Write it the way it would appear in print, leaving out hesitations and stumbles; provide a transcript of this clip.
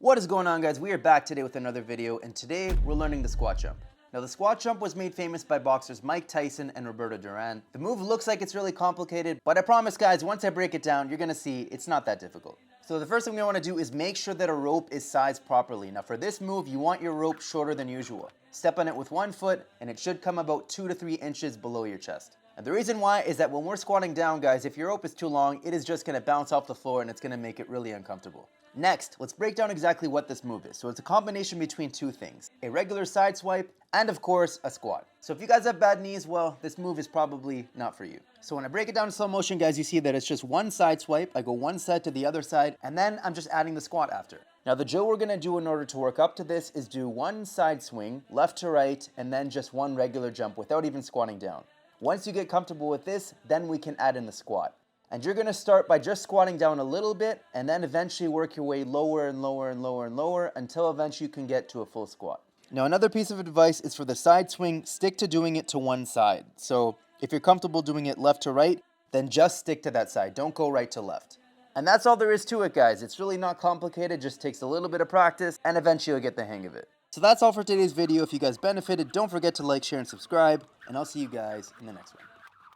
What is going on, guys? We are back today with another video, and today we're learning the squat jump. Now, the squat jump was made famous by boxers Mike Tyson and Roberto Duran. The move looks like it's really complicated, but I promise, guys, once I break it down, you're gonna see it's not that difficult. So the first thing we want to do is make sure that a rope is sized properly. Now, for this move, you want your rope shorter than usual. Step on it with one foot, and it should come about 2 to 3 inches below your chest. And the reason why is that when we're squatting down, guys, if your rope is too long, it is just gonna bounce off the floor and it's gonna make it really uncomfortable. Next, let's break down exactly what this move is. So it's a combination between two things: a regular side swipe and, of course, a squat. So if you guys have bad knees, well, this move is probably not for you. So when I break it down in slow motion, guys, you see that it's just one side swipe. I go one side to the other side, and then I'm just adding the squat after. Now, the drill we're gonna do in order to work up to this is do one side swing, left to right, and then just one regular jump without even squatting down. Once you get comfortable with this, then we can add in the squat. And you're gonna start by just squatting down a little bit and then eventually work your way lower and lower and lower and lower until eventually you can get to a full squat. Now, another piece of advice is for the side swing, stick to doing it to one side. So if you're comfortable doing it left to right, then just stick to that side. Don't go right to left. And that's all there is to it, guys. It's really not complicated, just takes a little bit of practice and eventually you'll get the hang of it. So that's all for today's video. If you guys benefited, don't forget to like, share, and subscribe, and I'll see you guys in the next one.